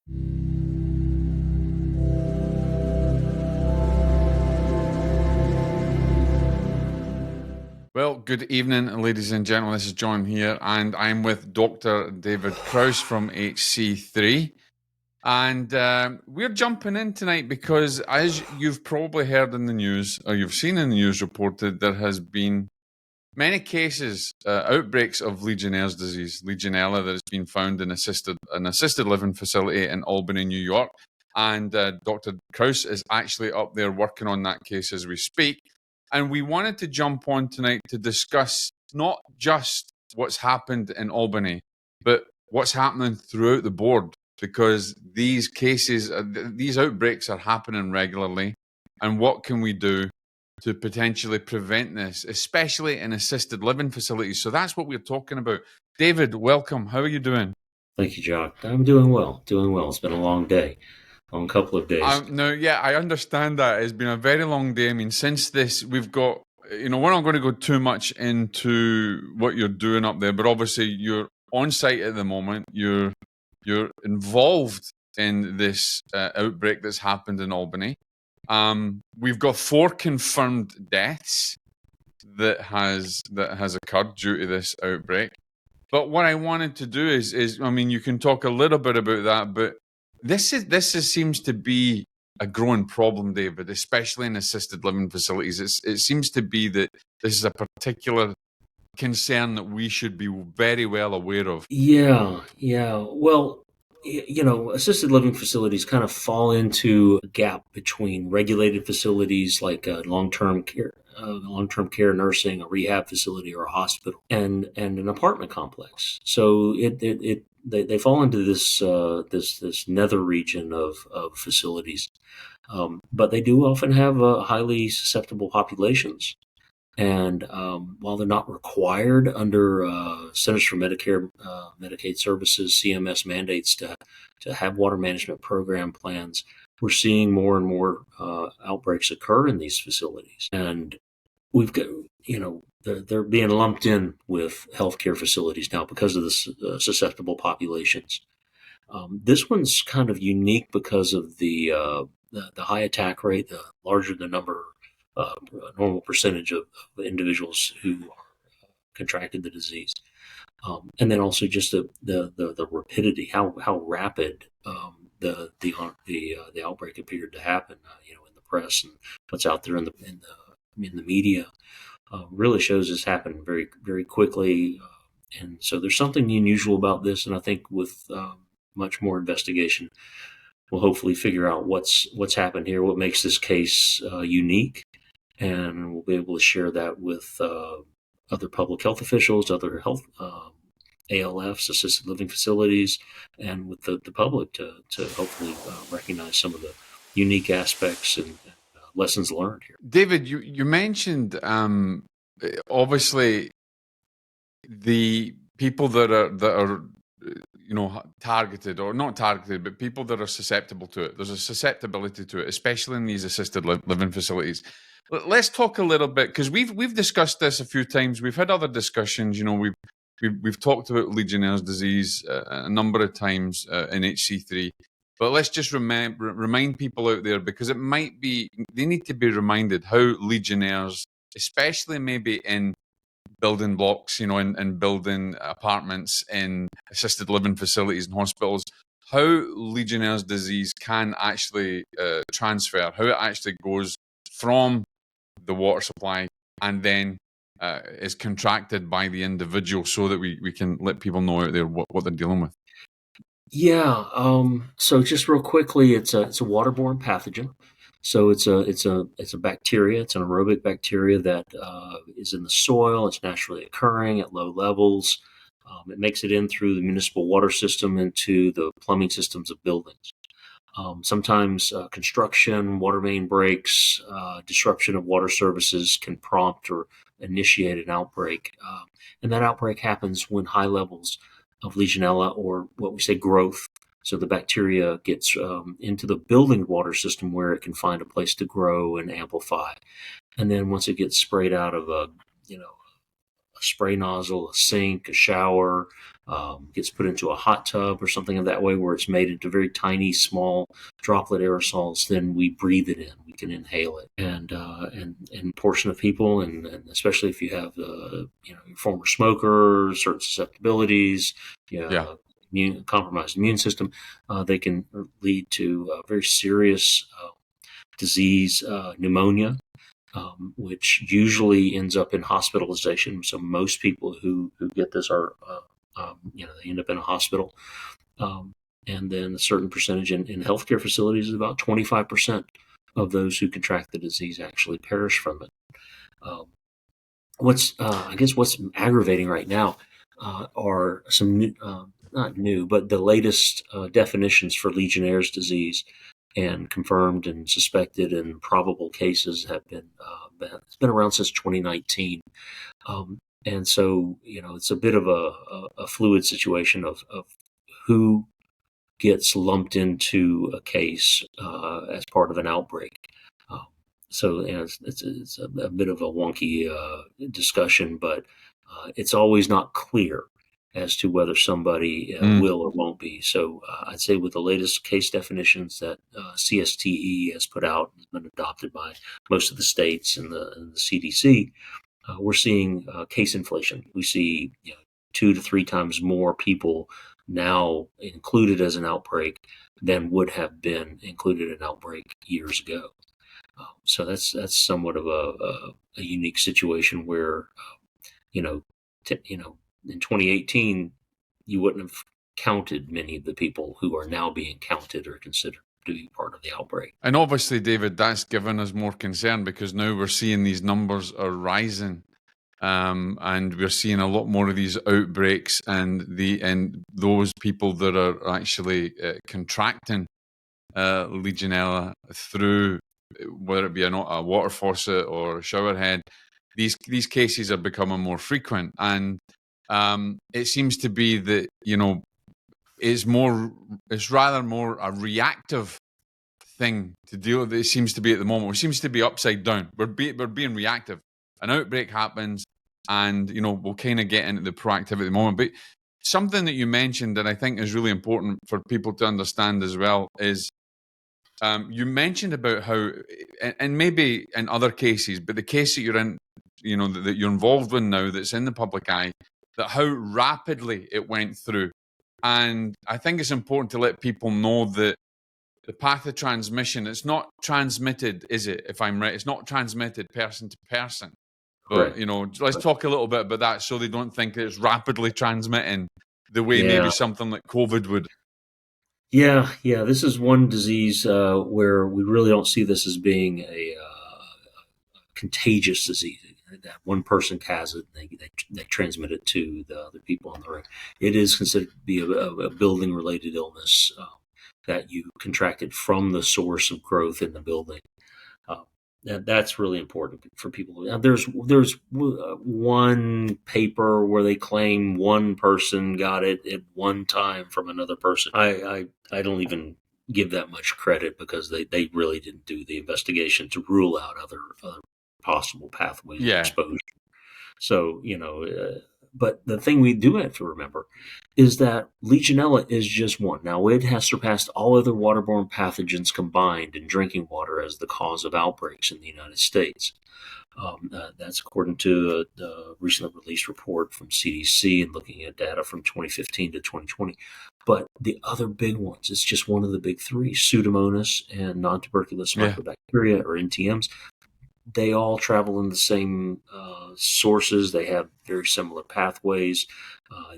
Well, good evening, ladies and gentlemen. This is John here, and I'm with Dr. David Krause from HC3. And we're jumping in tonight because, as you've probably heard in the news, or you've seen in the news reported, there has been many cases, outbreaks of Legionnaire's disease, Legionella, that has been found in an assisted living facility in Albany, New York. And Dr. Krause is actually up there working on that case as we speak. And we wanted to jump on tonight to discuss not just what's happened in Albany, but what's happening throughout the board, because these cases, these outbreaks are happening regularly. And what can we do to potentially prevent this, especially in assisted living facilities? So that's what we're talking about. David, welcome. How are you doing? Thank you, John. I'm doing well. It's been a long day, long couple of days. No, yeah, I understand that. It's been a very long day. I mean, since this, we've got, we're not going to go too much into what you're doing up there, but obviously you're on site at the moment. You're involved in this outbreak that's happened in Albany. We've got 4 confirmed deaths that has occurred due to this outbreak. But what I wanted to do is, I mean, you can talk a little bit about that, but this seems to be a growing problem, David, especially in assisted living facilities. It seems to be that this is a particular concern that we should be very well aware of. Yeah. Well, assisted living facilities kind of fall into a gap between regulated facilities like long-term care nursing, a rehab facility, or a hospital, and an apartment complex. So they fall into this nether region of facilities, but they do often have highly susceptible populations. And while they're not required under Centers for Medicare Medicaid Services (CMS) mandates to have water management program plans, we're seeing more and more outbreaks occur in these facilities, and we've got they're being lumped in with healthcare facilities now because of the susceptible populations. This one's kind of unique because of the high attack rate, the larger the number. Normal percentage of individuals who are contracted the disease, and then also just the rapidity, how rapid the outbreak appeared to happen. In the press and what's out there in the media, really shows this happened very, very quickly, and so there's something unusual about this. And I think with much more investigation, we'll hopefully figure out what's happened here, what makes this case unique. And we'll be able to share that with other public health officials, other health ALFs, assisted living facilities, and with the public to hopefully recognize some of the unique aspects and lessons learned here. David, you mentioned obviously the people that are targeted, or not targeted, but people that are susceptible to it. There's a susceptibility to it, especially in these assisted living facilities. Let's talk a little bit, because we've discussed this a few times. We've had other discussions. We've talked about Legionnaire's disease a number of times in HC3. But let's just remind people out there, because they need to be reminded how Legionnaires, especially maybe in building blocks, in building apartments, in assisted living facilities and hospitals, how Legionnaire's disease can actually transfer, how it actually goes from the water supply and then is contracted by the individual, so that we can let people know out there what they're dealing with. Yeah. So just real quickly, it's a waterborne pathogen. So it's a bacteria. It's an aerobic bacteria that is in the soil. It's naturally occurring at low levels. It makes it in through the municipal water system into the plumbing systems of buildings. Sometimes construction, water main breaks, disruption of water services can prompt or initiate an outbreak. And that outbreak happens when high levels of Legionella, or what we say growth. So the bacteria gets into the building water system where it can find a place to grow and amplify. And then once it gets sprayed out of a spray nozzle, a sink, a shower, gets put into a hot tub or something of that way where it's made into very tiny, small droplet aerosols, then we breathe it in. We can inhale it, and portion of people, and especially if you have your former smoker, certain susceptibilities, compromised immune system, they can lead to very serious disease, pneumonia, which usually ends up in hospitalization. So most people who get this are, they end up in a hospital. And then a certain percentage in healthcare facilities is about 25% of those who contract the disease actually perish from it. What's aggravating right now are some new, not new, but the latest definitions for Legionnaire's disease, and confirmed and suspected and probable cases have been, it's been around since 2019. And so, it's a bit of a fluid situation of who gets lumped into a case as part of an outbreak. So it's a bit of a wonky discussion, but it's always not clear as to whether somebody will or won't be. So I'd say with the latest case definitions that CSTE has put out, has been adopted by most of the states and the CDC, we're seeing case inflation. We see 2 to 3 times more people now included as an outbreak than would have been included in an outbreak years ago. So that's somewhat of a unique situation where, in 2018, you wouldn't have counted many of the people who are now being counted or considered to be part of the outbreak. And obviously, David, that's given us more concern because now we're seeing these numbers are rising. And we're seeing a lot more of these outbreaks, and those people that are actually contracting Legionella through, whether it be a water faucet or a shower head, these cases are becoming more frequent, and it seems to be that it's rather more a reactive thing to deal with. It seems to be at the moment. It seems to be upside down. We're being reactive. An outbreak happens, and we'll kind of get into the proactive at the moment. But something that you mentioned that I think is really important for people to understand as well is you mentioned about how, and maybe in other cases, but the case that you're in, that you're involved with now, that's in the public eye, that how rapidly it went through. And I think it's important to let people know that the path of transmission, it's not transmitted, is it? If I'm right, it's not transmitted person to person. But, let's talk a little bit about that so they don't think it's rapidly transmitting the way maybe something like COVID would. Yeah. This is one disease where we really don't see this as being a contagious disease. That one person has it, they transmit it to the other people on the road. It is considered to be a building-related illness that you contracted from the source of growth in the building. That's really important for people. Now, there's one paper where they claim one person got it at one time from another person. I don't even give that much credit because they really didn't do the investigation to rule out other possible pathways of exposure. So, but the thing we do have to remember is that Legionella is just one. Now, it has surpassed all other waterborne pathogens combined in drinking water as the cause of outbreaks in the United States. That's according to the recently released report from CDC and looking at data from 2015 to 2020. But the other big ones, it's just one of the big three, Pseudomonas and non-tuberculous mycobacteria, or NTMs. They all travel in the same sources. They have very similar pathways.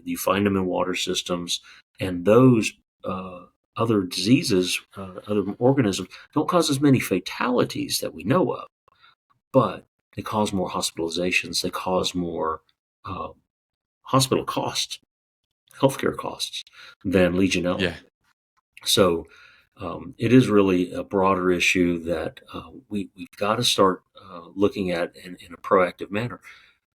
You find them in water systems. And those other diseases, other organisms, don't cause as many fatalities that we know of. But they cause more hospitalizations. They cause more hospital costs, healthcare costs than Legionella. Yeah. So it is really a broader issue that we've got to start looking at in a proactive manner.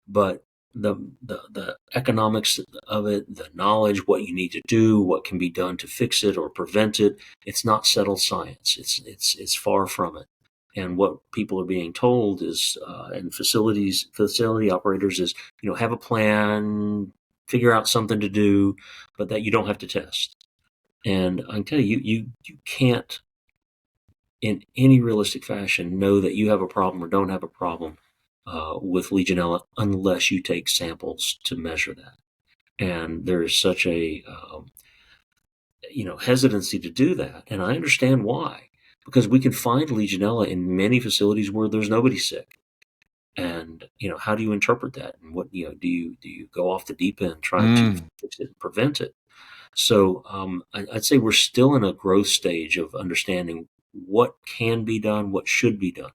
But the economics of it, the knowledge, what you need to do, what can be done to fix it or prevent it, it's not settled science. It's far from it. And what people are being told is, and facility operators is, have a plan, figure out something to do, but that you don't have to test. And I can tell you, you can't, in any realistic fashion, know that you have a problem or don't have a problem with Legionella unless you take samples to measure that. And there's such a hesitancy to do that, and I understand why, because we can find Legionella in many facilities where there's nobody sick. And how do you interpret that? And what do you go off the deep end trying to fix it and prevent it? So I'd say we're still in a growth stage of understanding what can be done, what should be done.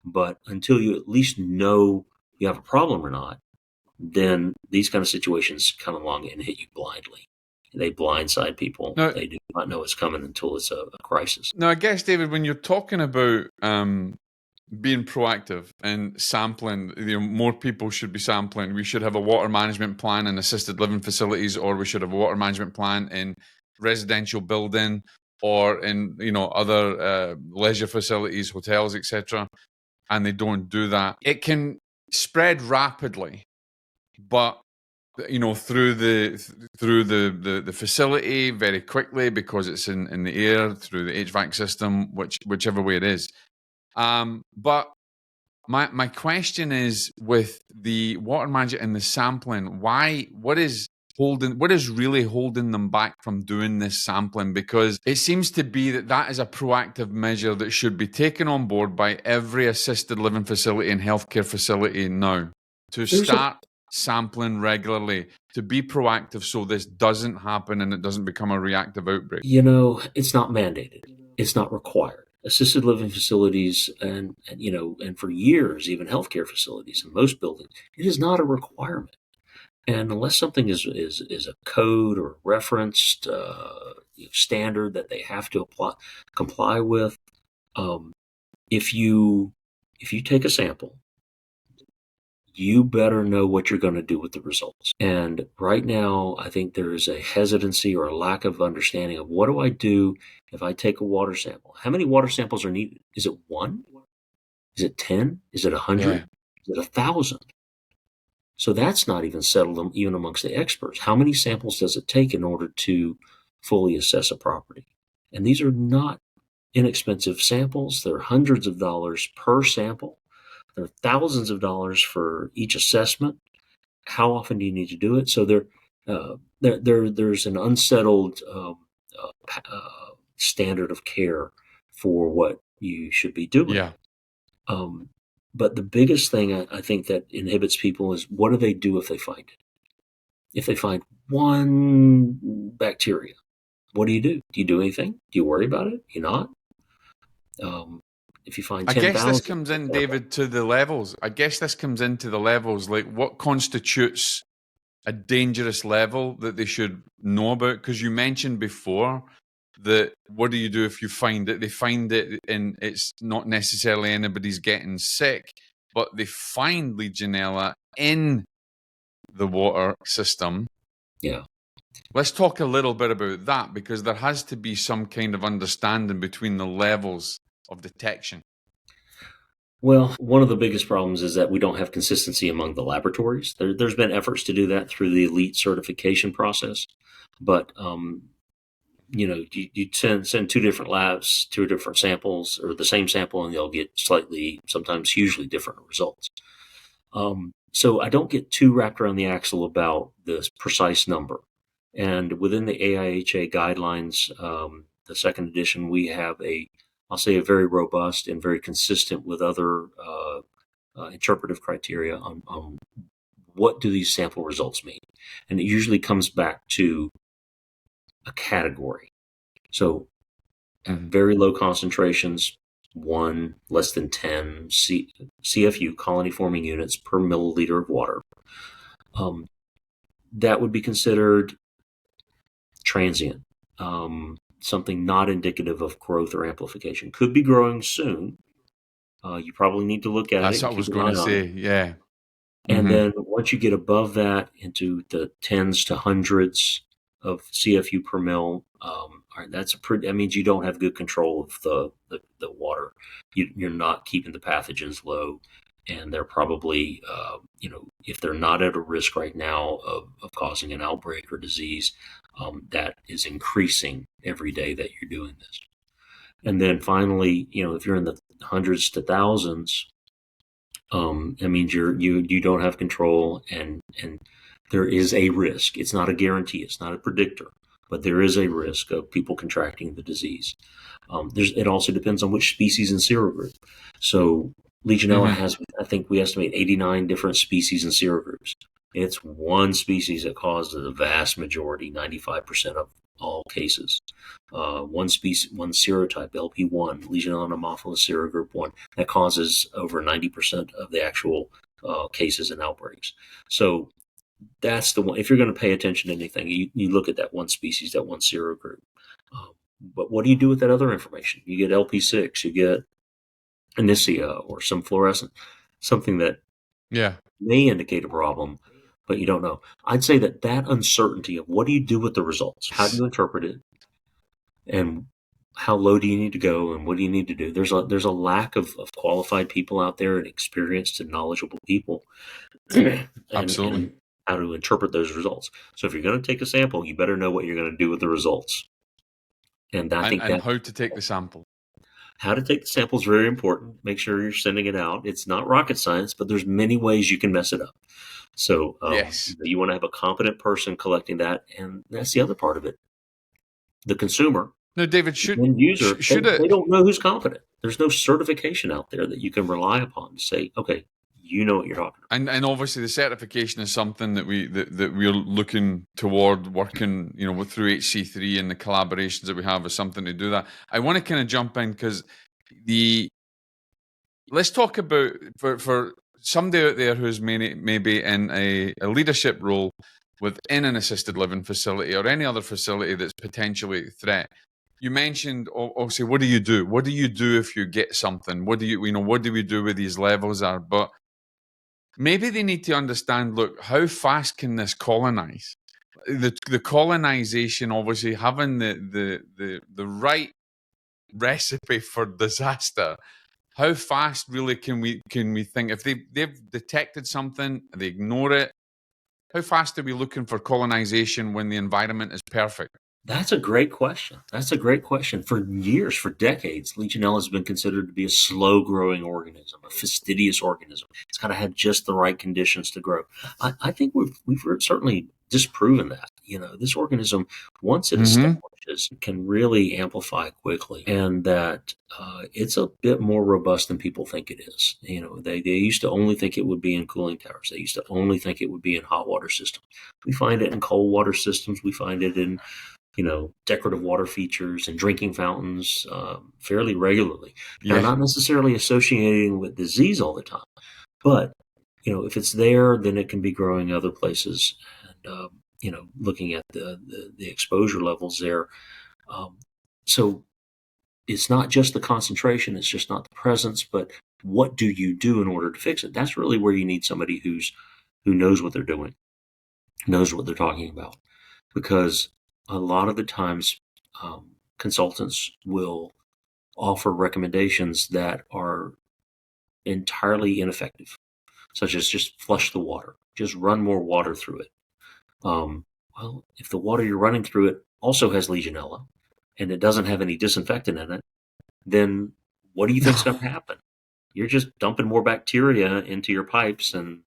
But until you at least know you have a problem or not, then these kind of situations come along and hit you blindly. They blindside people. No, they do not know it's coming until it's a crisis. Now, I guess, David, when you're talking about being proactive and sampling, more people should be sampling. We should have a water management plan in assisted living facilities, or we should have a water management plan in residential building, or in other leisure facilities, hotels, etc. And they don't do that. It can spread rapidly, but through the facility very quickly because it's in the air, through the HVAC system, whichever way it is. But my question is, with the water management and the sampling, what is really holding them back from doing this sampling? Because it seems to be that is a proactive measure that should be taken on board by every assisted living facility and healthcare facility now, to start sampling regularly, to be proactive so this doesn't happen and it doesn't become a reactive outbreak. It's not mandated. It's not required. Assisted living facilities and for years, even healthcare facilities in most buildings, it is not a requirement. And unless something is a code or referenced standard that they have to comply with, if you take a sample, you better know what you're going to do with the results. And right now, I think there is a hesitancy or a lack of understanding of, what do I do if I take a water sample? How many water samples are needed? Is it 1? Is it 10? Is it 100? Yeah. Is it 1,000? So that's not even settled even amongst the experts. How many samples does it take in order to fully assess a property? And these are not inexpensive samples. They're hundreds of dollars per sample. There are thousands of dollars for each assessment. How often do you need to do it? So there's an unsettled standard of care for what you should be doing. Yeah. But the biggest thing I think that inhibits people is, what do they do if they find it? If they find one bacteria, what do you do? Do you do anything? Do you worry about it? Do you not? If you find 10,000, I guess this comes in, David, to the levels. Like, what constitutes a dangerous level that they should know about? Because you mentioned before that, what do you do if you find it? They find it and it's not necessarily anybody's getting sick, but they find Legionella in the water system. Yeah. Let's talk a little bit about that, because there has to be some kind of understanding between the levels of detection. Well, one of the biggest problems is that we don't have consistency among the laboratories. There's been efforts to do that through the elite certification process, but you send two different labs, two different samples, or the same sample, and they'll get slightly, sometimes hugely different results. So I don't get too wrapped around the axle about this precise number. And within the AIHA guidelines, the second edition, we have I'll say a very robust and very consistent with other interpretive criteria on what do these sample results mean. And it usually comes back to a category. So at very low concentrations, 1 less than 10 CFU, colony forming units per milliliter of water, that would be considered transient, something not indicative of growth or amplification. Could be growing soon. You probably need to look at it. That's what I was going to say, yeah. And then once you get above that into the tens to hundreds of CFU per mil, All right, that means you don't have good control of the water. You're not keeping the pathogens low, and they're probably, if they're not at a risk right now of causing an outbreak or disease, that is increasing every day that you're doing this. And then finally, if you're in the hundreds to thousands, that means you don't have control, and there is a risk. It's not a guarantee. It's not a predictor, but there is a risk of people contracting the disease. It also depends on which species and serogroup. So Legionella has, I think we estimate 89 different species and serogroups. It's one species that causes the vast majority, 95% of all cases. One species, one serotype, LP1, Legionella pneumophilus serogroup 1, that causes over 90% of the actual cases and outbreaks. So that's the one. If you're going to pay attention to anything, you look at that one species, that one serogroup. But what do you do with that other information? You get LP6, you get Anicia or some fluorescent, something that may indicate a problem, but you don't know. I'd say that uncertainty of what do you do with the results? How do you interpret it? And how low do you need to go, and what do you need to do? There's a lack of qualified people out there, and experienced and knowledgeable people. Absolutely. And how to interpret those results. So if you're going to take a sample, you better know what you're going to do with the results. And I think how to take the sample. How to take the sample is very important. Make sure you're sending it out. It's not rocket science, but there's many ways you can mess it up. So you want to have a competent person collecting that, and that's the other part of it. The consumer, no, David, they don't know who's competent. There's no certification out there that you can rely upon to say, okay, you know what you're talking about. And obviously the certification is something that we're looking toward working, through HC3, and the collaborations that we have is something to do that. I want to kind of jump in because let's talk about for somebody out there who's maybe in a leadership role within an assisted living facility or any other facility that's potentially a threat. You mentioned, obviously, what do you do? What do you do if you get something? What do we do with these levels are? But maybe they need to understand, look, how fast can this colonize? The colonization, obviously, having the right recipe for disaster. How fast really can we think if they've detected something, they ignore it? How fast are we looking for colonization when the environment is perfect? That's a great question. For years, for decades, Legionella has been considered to be a slow-growing organism, a fastidious organism. It's got to have just the right conditions to grow. I think we've certainly disproven that. This organism, once it establishes, can really amplify quickly, and that it's a bit more robust than people think it is. They used to only think it would be in cooling towers. They used to only think it would be in hot water systems. We find it in cold water systems. We find it in decorative water features and drinking fountains fairly regularly. Now, not necessarily associating with disease all the time, but if it's there, then it can be growing other places. And looking at the exposure levels there, so it's not just the concentration, it's just not the presence, but what do you do in order to fix it? That's really where you need somebody who knows what they're doing, knows what they're talking about, because a lot of the times, consultants will offer recommendations that are entirely ineffective, such as just flush the water, just run more water through it. Well, if the water you're running through it also has Legionella and it doesn't have any disinfectant in it, then what do you think is going to happen? You're just dumping more bacteria into your pipes and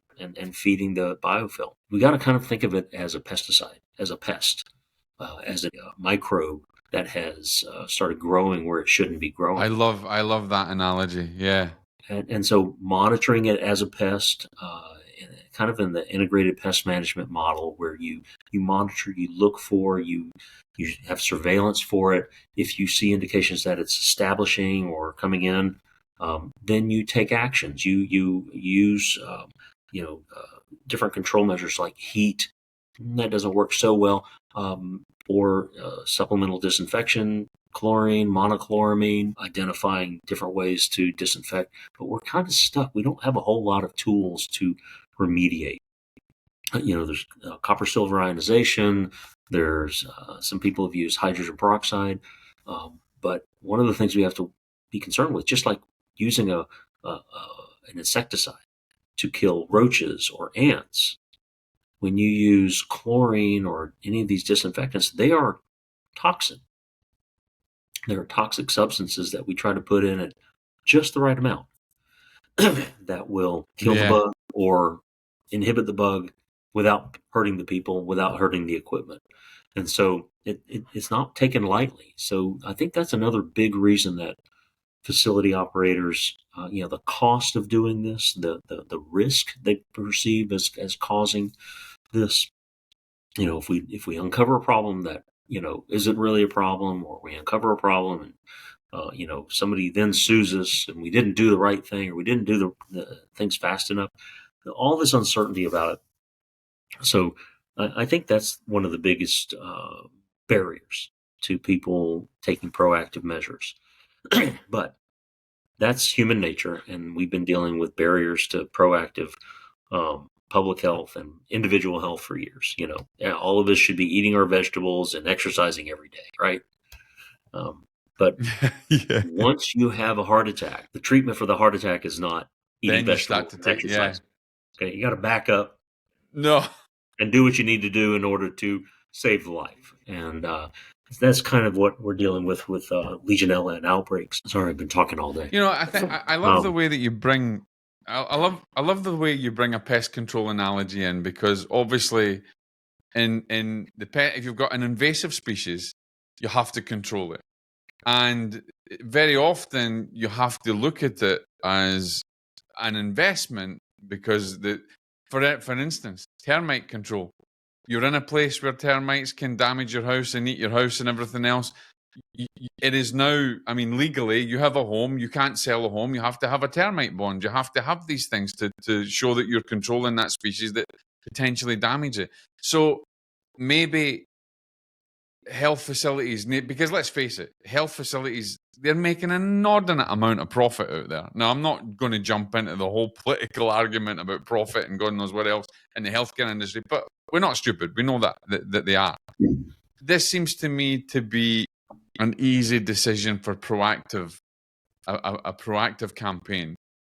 feeding the biofilm. We got to kind of think of it as a pesticide, as a pest. As a microbe that has started growing where it shouldn't be growing. I love that analogy. Yeah. And so monitoring it as a pest, kind of in the integrated pest management model, where you monitor, you look for, you have surveillance for it. If you see indications that it's establishing or coming in, then you take actions. You use different control measures like heat. That doesn't work so well. Or supplemental disinfection, chlorine, monochloramine, identifying different ways to disinfect. But we're kind of stuck. We don't have a whole lot of tools to remediate. There's copper silver ionization. There's some people have used hydrogen peroxide. But one of the things we have to be concerned with, just like using an insecticide to kill roaches or ants, when you use chlorine or any of these disinfectants, they are toxic. There are toxic substances that we try to put in at just the right amount that will kill the bug or inhibit the bug without hurting the people, without hurting the equipment. And so it's not taken lightly. So I think that's another big reason that facility operators, the cost of doing this, the risk they perceive as causing this. If we uncover a problem that isn't really a problem, or we uncover a problem and somebody then sues us and we didn't do the right thing, or we didn't do the things fast enough, all this uncertainty about it. So I think that's one of the biggest barriers to people taking proactive measures. But that's human nature, and we've been dealing with barriers to proactive public health and individual health for years. All of us should be eating our vegetables and exercising every day, right? But once you have a heart attack, the treatment for the heart attack is not eating vegetables and exercise. Okay, you got to back up. No. And do what you need to do in order to save the life. And that's kind of what we're dealing with Legionella and outbreaks. Sorry, I've been talking all day. I love the way that you bring. I love the way you bring a pest control analogy in, because obviously, in the pet, if you've got an invasive species, you have to control it, and very often you have to look at it as an investment, because for instance, termite control. You're in a place where termites can damage your house and eat your house and everything else. It is now, legally, you have a home, you can't sell a home, you have to have a termite bond, you have to have these things to show that you're controlling that species that potentially damage it. So maybe health facilities because let's face it, health facilities, they're making an inordinate amount of profit out there. Now, I'm not going to jump into the whole political argument about profit and God knows what else in the healthcare industry, but we're not stupid. We know that they are. This seems to me to be an easy decision for a proactive campaign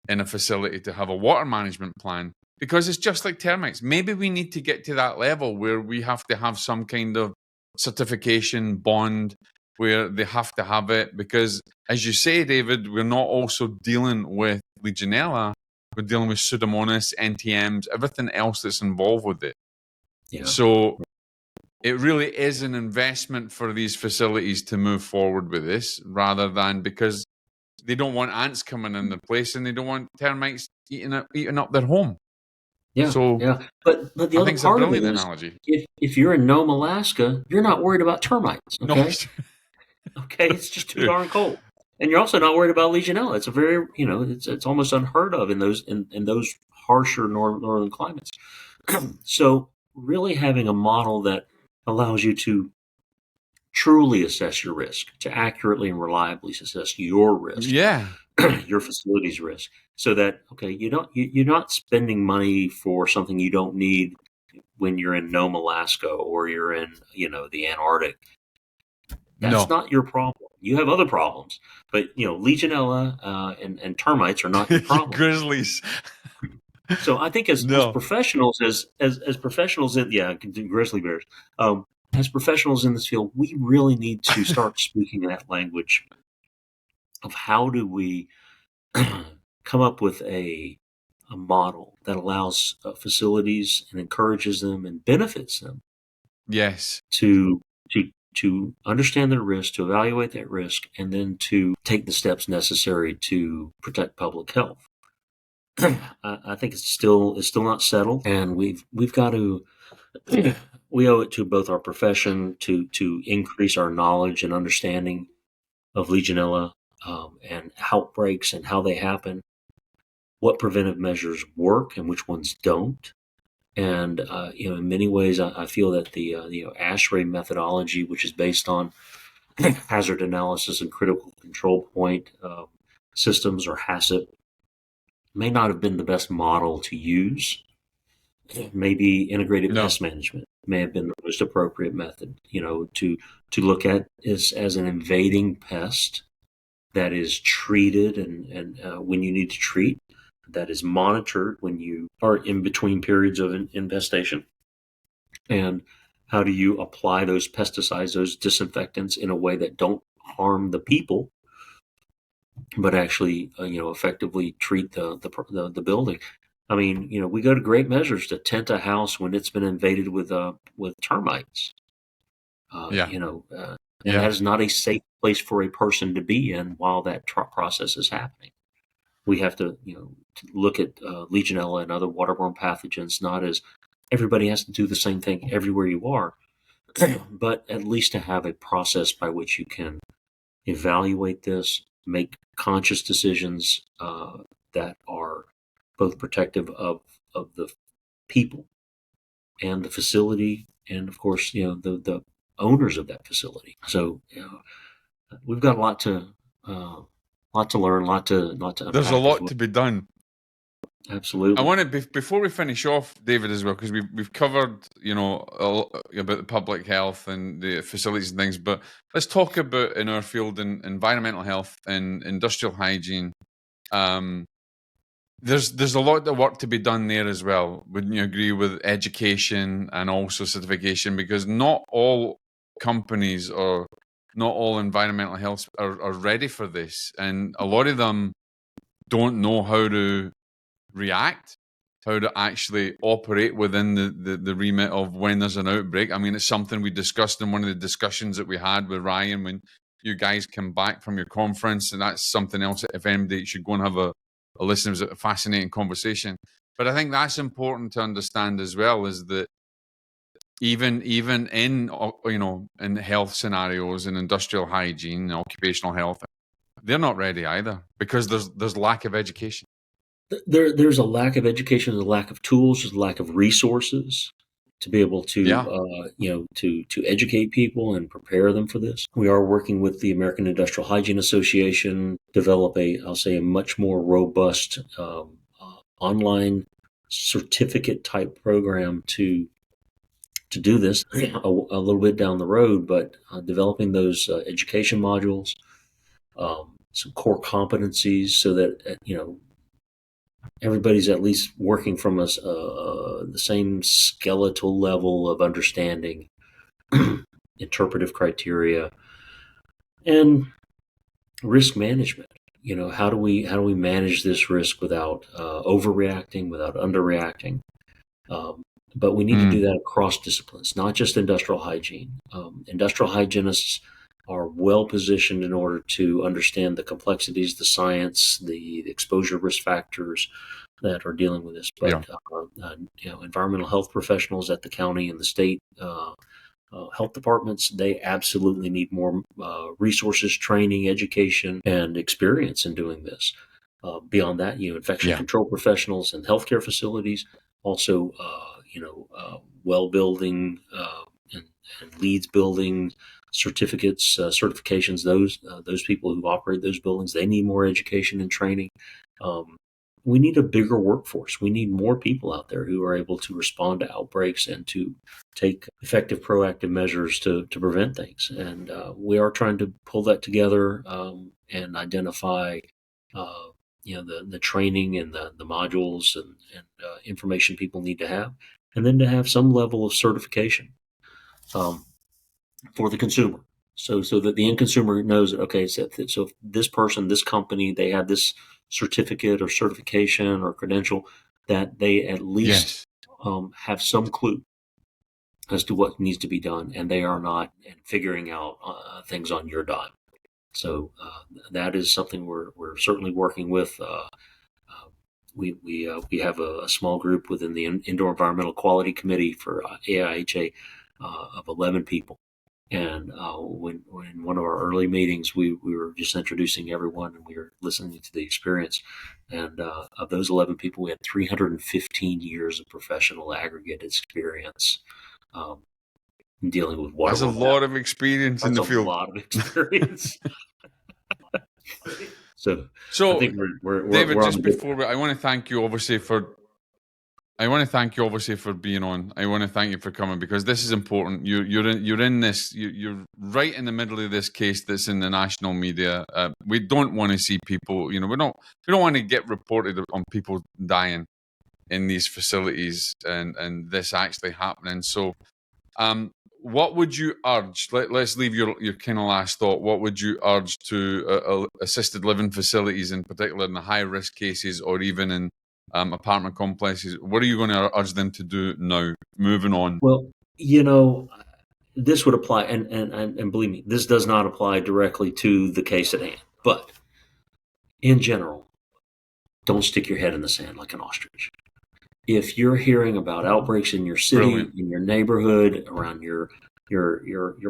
in a facility to have a water management plan, because it's just like termites. Maybe we need to get to that level where we have to have some kind of certification bond where they have to have it, because as you say, David, we're not also dealing with Legionella, we're dealing with Pseudomonas, NTMs, everything else that's involved with it. Yeah. So it really is an investment for these facilities to move forward with this, rather than, because they don't want ants coming in the place and they don't want termites eating up their home. Yeah, so but the other part of it is, if you're in Nome, Alaska, you're not worried about termites. Okay, okay, it's just too darn cold, and you're also not worried about Legionella. It's a very, it's almost unheard of in those harsher northern climates. So really having a model that allows you to truly assess your risk, to accurately and reliably assess your risk, your facility's risk, so that you're not spending money for something you don't need when you're in Nome, Alaska, or you're in the Antarctic. That's not your problem. You have other problems, but Legionella and termites are not your problem. Grizzlies. So I think as professionals, as professionals in grizzly bears. As professionals in this field, we really need to start speaking that language of how do we come up with a model that allows facilities and encourages them and benefits them. Yes. To understand their risk, to evaluate that risk, and then to take the steps necessary to protect public health. I think it's still not settled, and we've got to. We owe it to both our profession to increase our knowledge and understanding of Legionella and outbreaks and how they happen, what preventive measures work and which ones don't. And in many ways, I feel that the ASHRAE methodology, which is based on hazard analysis and critical control point systems, or HACCP, may not have been the best model to use. Maybe integrated No. pest management may have been the most appropriate method, to look at this as an invading pest that is treated and when you need to treat, that is monitored when you are in between periods of infestation. And how do you apply those pesticides, those disinfectants in a way that don't harm the people, but actually, effectively treat the building. I mean, we go to great measures to tent a house when it's been invaded with termites. Yeah. And that is not a safe place for a person to be in while that process is happening. We have to, to look at Legionella and other waterborne pathogens not as everybody has to do the same thing everywhere you are, but at least to have a process by which you can evaluate this, make conscious decisions that are both protective of the people and the facility, and of course, the owners of that facility. So, we've got a lot to learn, lot to unpack. There's a lot to be done. Absolutely. I want to before we finish off, David, as well, because we've covered about the public health and the facilities and things, but let's talk about in our field in environmental health and industrial hygiene. There's a lot of work to be done there as well. Wouldn't you agree with education and also certification? Because not all companies or not all environmental health are ready for this, and a lot of them don't know how to react, how to actually operate within the remit of when there's an outbreak. I mean, it's something we discussed in one of the discussions that we had with Ryan when you guys come back from your conference, and that's something else that if anybody should go and have a listen. It was a fascinating conversation. But I think that's important to understand as well, is that even in in health scenarios and industrial hygiene, occupational health, they're not ready either because there's lack of education. There's a lack of education, there's a lack of tools, there's a lack of resources to be able to, to educate people and prepare them for this. We are working with the American Industrial Hygiene Association, develop a much more robust online certificate type program to do this a little bit down the road, but developing those education modules, some core competencies so that, everybody's at least working from the same skeletal level of understanding, interpretive criteria, and risk management. How do we manage this risk without overreacting, without underreacting? But we need to do that across disciplines, not just industrial hygiene. Industrial hygienists are well positioned in order to understand the complexities, the science, the exposure risk factors that are dealing with this. But environmental health professionals at the county and the state health departments, they absolutely need more resources, training, education, and experience in doing this. Beyond that, infection control professionals and healthcare facilities also, well building and leads building certificates, certifications. Those people who operate those buildings, they need more education and training. We need a bigger workforce. We need more people out there who are able to respond to outbreaks and to take effective proactive measures to prevent things. And we are trying to pull that together and identify the training and the modules and information people need to have, and then to have some level of certification for the consumer. So that the end consumer knows that, okay, so this person, this company, they have this certificate or certification or credential, that they at least have some clue as to what needs to be done, and they are not figuring out things on your dime. So that is something we're certainly working with. We have a small group within the Indoor Environmental Quality Committee for AIHA of 11 people. And when one of our early meetings, we were just introducing everyone and we were listening to the experience. And of those 11 people, we had 315 years of professional aggregate experience dealing with water. That's a lot of experience in the field. That's a lot of experience. So I think we're David, we're just before I want to thank you, obviously, for I want to thank you, obviously, for being on. I want to thank you for coming, because this is important. You're in this. You're right in the middle of this case that's in the national media. We don't want to see people. We don't want to get reported on people dying in these facilities, and this actually happening. So, what would you urge? Let's leave your kind of last thought. What would you urge to assisted living facilities, in particular in the high risk cases, or even in apartment complexes? What are you going to urge them to do now? Moving on. Well, this would apply, and believe me, this does not apply directly to the case at hand. But in general, don't stick your head in the sand like an ostrich. If you're hearing about outbreaks in your city, Brilliant. in your neighborhood, around your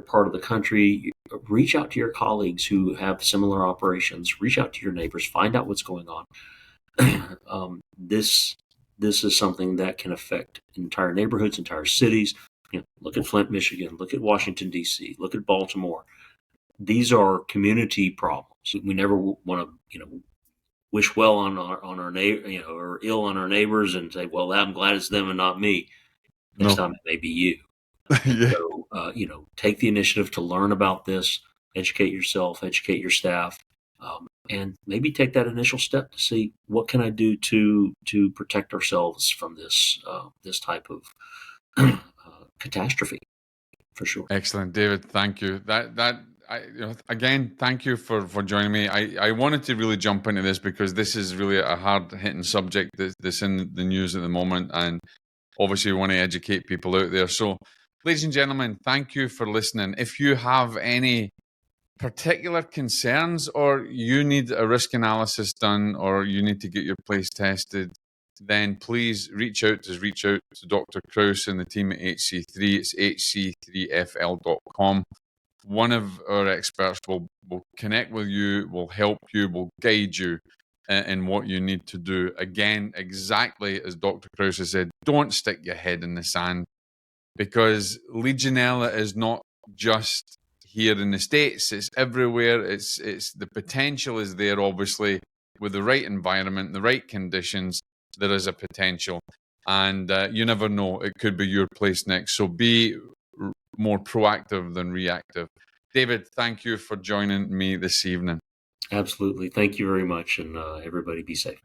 part of the country, reach out to your colleagues who have similar operations. Reach out to your neighbors. Find out what's going on. This is something that can affect entire neighborhoods, entire cities. Look at Flint, Michigan. Look at Washington, D.C. Look at Baltimore. These are community problems. We never want to, wish well on our neighbor, or ill on our neighbors, and say, well, I'm glad it's them and not me. Next time it may be you. Yeah. So, take the initiative to learn about this, educate yourself, educate your staff, and maybe take that initial step to see what can I do to protect ourselves from this type of catastrophe, for sure. Excellent, David. Thank you. Again, thank you for joining me. I wanted to really jump into this because this is really a hard hitting subject that's in the news at the moment, and obviously we want to educate people out there. So, ladies and gentlemen, thank you for listening. If you have any particular concerns, or you need a risk analysis done, or you need to get your place tested, then please reach out to Dr. Krause and the team at HC3. It's hc3fl.com. One of our experts will connect with you, will help you, will guide you in what you need to do. Again, exactly as Dr. Krause said, don't stick your head in the sand, because Legionella is not just here in the States. It's everywhere. It's the potential is there, obviously, with the right environment, the right conditions. There is a potential, and you never know. It could be your place next. So be more proactive than reactive. David, thank you for joining me this evening. Absolutely. Thank you very much, and everybody be safe.